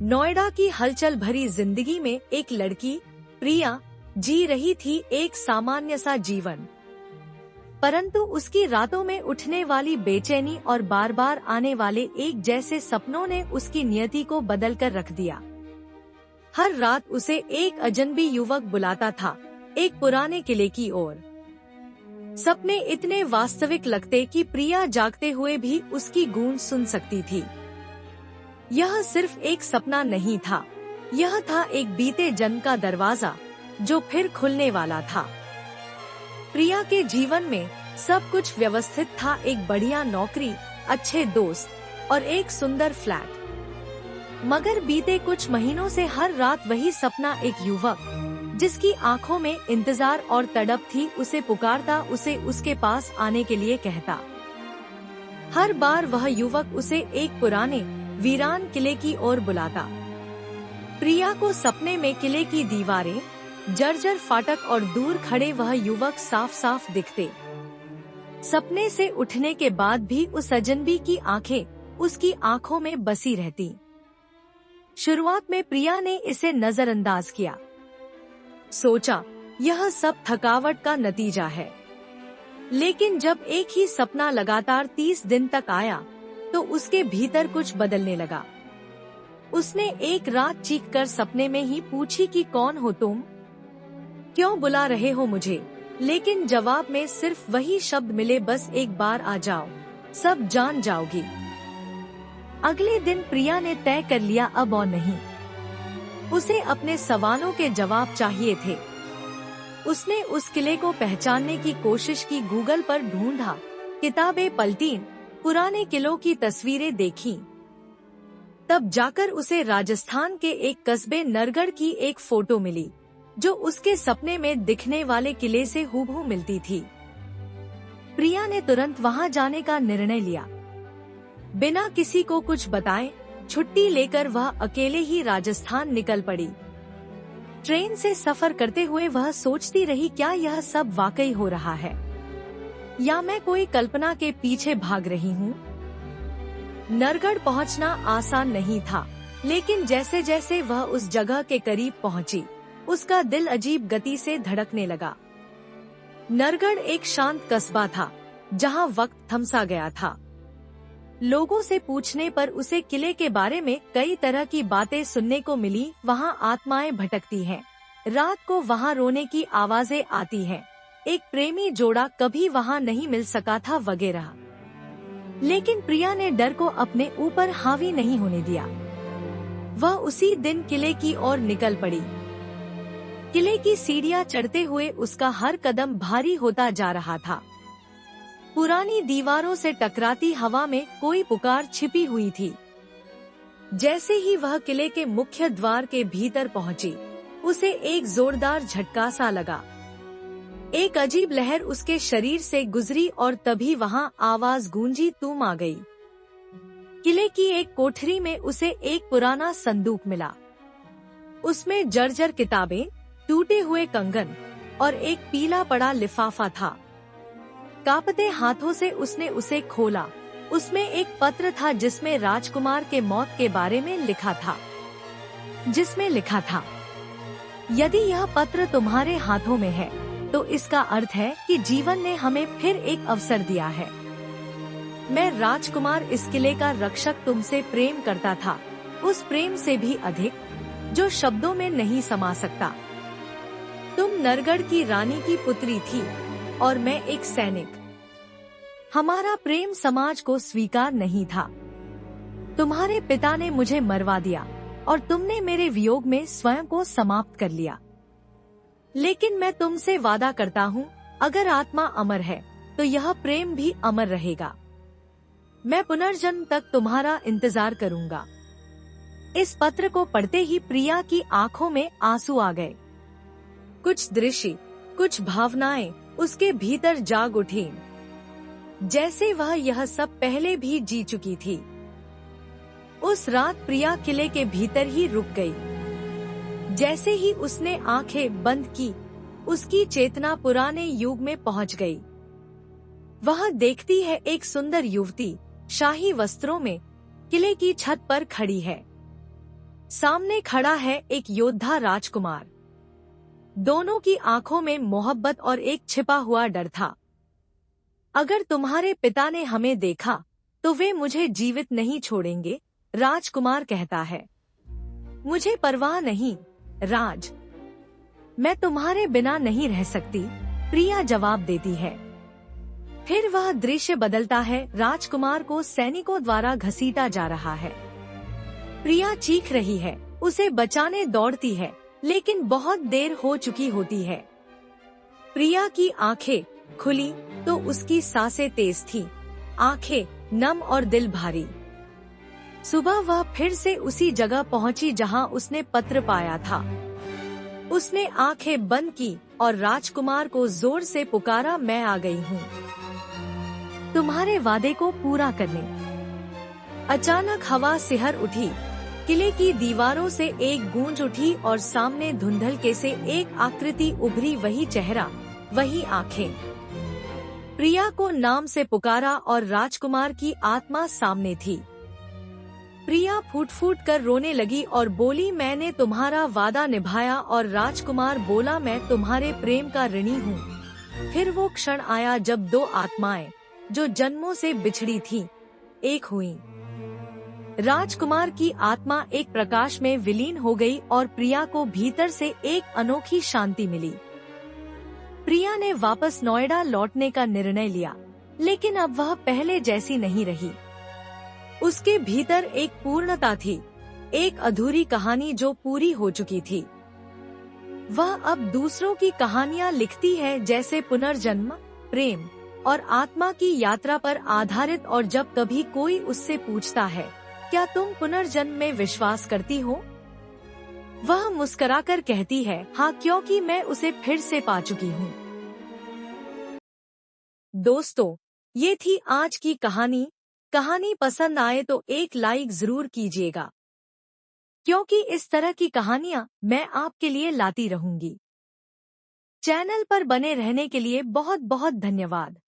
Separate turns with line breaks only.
नोएडा की हलचल भरी जिंदगी में एक लड़की प्रिया जी रही थी एक सामान्य सा जीवन, परंतु उसकी रातों में उठने वाली बेचैनी और बार बार आने वाले एक जैसे सपनों ने उसकी नियति को बदल कर रख दिया। हर रात उसे एक अजनबी युवक बुलाता था, एक पुराने किले की ओर। सपने इतने वास्तविक लगते कि प्रिया जागते हुए भी उसकी गूंज सुन सकती थी। यह सिर्फ एक सपना नहीं था, यह था एक बीते जन्म का दरवाजा जो फिर खुलने वाला था। प्रिया के जीवन में सब कुछ व्यवस्थित था, एक बढ़िया नौकरी, अच्छे दोस्त और एक सुंदर फ्लैट। मगर बीते कुछ महीनों से हर रात वही सपना, एक युवक जिसकी आंखों में इंतजार और तड़प थी, उसे पुकारता, उसे उसके पास आने के लिए कहता। हर बार वह युवक उसे एक पुराने वीरान किले की ओर बुलाता। प्रिया को सपने में किले की दीवारें, जर्जर फाटक और दूर खड़े वह युवक साफ साफ दिखते। सपने से उठने के बाद भी उस अजनबी की आंखें उसकी आंखों में बसी रहती। शुरुआत में प्रिया ने इसे नजरअंदाज किया, सोचा यह सब थकावट का नतीजा है। लेकिन जब एक ही सपना लगातार 30 दिन तक आया तो उसके भीतर कुछ बदलने लगा। उसने एक रात चीखकर सपने में ही पूछी कि कौन हो तुम, क्यों बुला रहे हो मुझे? लेकिन जवाब में सिर्फ वही शब्द मिले, बस एक बार आ जाओ, सब जान जाओगी। अगले दिन प्रिया ने तय कर लिया, अब और नहीं। उसे अपने सवालों के जवाब चाहिए थे। उसने उस किले को पहचानने की कोशिश की, गूगल पर ढूंढा, किताबें पलटीं, पुराने किलों की तस्वीरें देखीं। तब जाकर उसे राजस्थान के एक कस्बे नरगढ़ की एक फोटो मिली जो उसके सपने में दिखने वाले किले से हूबहू मिलती थी। प्रिया ने तुरंत वहां जाने का निर्णय लिया। बिना किसी को कुछ बताए छुट्टी लेकर वह अकेले ही राजस्थान निकल पड़ी। ट्रेन से सफर करते हुए वह सोचती रही, क्या यह सब वाकई हो रहा है या मैं कोई कल्पना के पीछे भाग रही हूँ? नरगढ़ पहुँचना आसान नहीं था, लेकिन जैसे जैसे वह उस जगह के करीब पहुँची, उसका दिल अजीब गति से धड़कने लगा। नरगढ़ एक शांत कस्बा था जहाँ वक्त थमसा गया था। लोगों से पूछने पर उसे किले के बारे में कई तरह की बातें सुनने को मिली। वहाँ आत्माएं भटकती हैं, रात को वहाँ रोने की आवाजें आती हैं, एक प्रेमी जोड़ा कभी वहाँ नहीं मिल सका था, वगैरह। लेकिन प्रिया ने डर को अपने ऊपर हावी नहीं होने दिया। वह उसी दिन किले की ओर निकल पड़ी। किले की सीढ़ियां चढ़ते हुए उसका हर कदम भारी होता जा रहा था। पुरानी दीवारों से टकराती हवा में कोई पुकार छिपी हुई थी। जैसे ही वह किले के मुख्य द्वार के भीतर पहुंची, उसे एक जोरदार झटका सा लगा। एक अजीब लहर उसके शरीर से गुजरी और तभी वहां आवाज गूंजी, तुम आ गई। किले की एक कोठरी में उसे एक पुराना संदूक मिला। उसमें जर्जर किताबें, टूटे हुए कंगन और एक पीला पड़ा लिफाफा था। कांपते हाथों से उसने उसे खोला। उसमें एक पत्र था जिसमें राजकुमार के मौत के बारे में लिखा था, यदि यह पत्र तुम्हारे हाथों में है तो इसका अर्थ है कि जीवन ने हमें फिर एक अवसर दिया है। मैं राजकुमार इस किले का रक्षक तुमसे प्रेम करता था, उस प्रेम से भी अधिक जो शब्दों में नहीं समा सकता। तुम नरगढ़ की रानी की पुत्री थी और मैं एक सैनिक। हमारा प्रेम समाज को स्वीकार नहीं था। तुम्हारे पिता ने मुझे मरवा दिया और तुमने मेरे वियोग में स्वयं को समाप्त कर लिया। लेकिन मैं तुमसे वादा करता हूँ, अगर आत्मा अमर है तो यह प्रेम भी अमर रहेगा। मैं पुनर्जन्म तक तुम्हारा इंतजार करूँगा। इस पत्र को पढ़ते ही प्रिया की आंखों में आंसू आ गए। कुछ दृश्य, कुछ भावनाएं उसके भीतर जाग उठी, जैसे वह यह सब पहले भी जी चुकी थी। उस रात प्रिया किले के भीतर ही रुक गई। जैसे ही उसने आंखें बंद की, उसकी चेतना पुराने युग में पहुंच गई। वह देखती है एक सुंदर युवती शाही वस्त्रों में किले की छत पर खड़ी है। सामने खड़ा है एक योद्धा राजकुमार। दोनों की आंखों में मोहब्बत और एक छिपा हुआ डर था। अगर तुम्हारे पिता ने हमें देखा तो वे मुझे जीवित नहीं छोड़ेंगे, राजकुमार कहता है। मुझे परवाह नहीं, राज। मैं तुम्हारे बिना नहीं रह सकती, प्रिया जवाब देती है। फिर वह दृश्य बदलता है। राजकुमार को सैनिकों द्वारा घसीटा जा रहा है। प्रिया चीख रही है, उसे बचाने दौड़ती है, लेकिन बहुत देर हो चुकी होती है। प्रिया की आंखें खुली तो उसकी सांसें तेज थीं, आंखें नम और दिल भारी। सुबह वह फिर से उसी जगह पहुंची जहां उसने पत्र पाया था। उसने आंखें बंद की और राजकुमार को जोर से पुकारा, मैं आ गई हूँ तुम्हारे वादे को पूरा करने। अचानक हवा सिहर उठी, किले की दीवारों से एक गूंज उठी और सामने धुंधलके से एक आकृति उभरी। वही चेहरा, वही आंखें। प्रिया को नाम से पुकारा और राजकुमार की आत्मा सामने थी। प्रिया फूट फूट कर रोने लगी और बोली, मैंने तुम्हारा वादा निभाया। और राजकुमार बोला, मैं तुम्हारे प्रेम का ऋणी हूँ। फिर वो क्षण आया जब दो आत्माएं जो जन्मों से बिछड़ी थीं, एक हुई। राजकुमार की आत्मा एक प्रकाश में विलीन हो गई और प्रिया को भीतर से एक अनोखी शांति मिली। प्रिया ने वापस नोएडा लौटने का निर्णय लिया, लेकिन अब वह पहले जैसी नहीं रही। उसके भीतर एक पूर्णता थी, एक अधूरी कहानी जो पूरी हो चुकी थी। वह अब दूसरों की कहानियां लिखती है, जैसे पुनर्जन्म, प्रेम और आत्मा की यात्रा पर आधारित। और जब कभी कोई उससे पूछता है, क्या तुम पुनर्जन्म में विश्वास करती हो, वह मुस्कुराकर कहती है, हाँ, क्योंकि मैं उसे फिर से पा चुकी हूँ। दोस्तों, ये थी आज की कहानी। कहानी पसंद आए तो एक लाइक जरूर कीजिएगा, क्योंकि इस तरह की कहानियाँ मैं आपके लिए लाती रहूंगी। चैनल पर बने रहने के लिए बहुत बहुत धन्यवाद।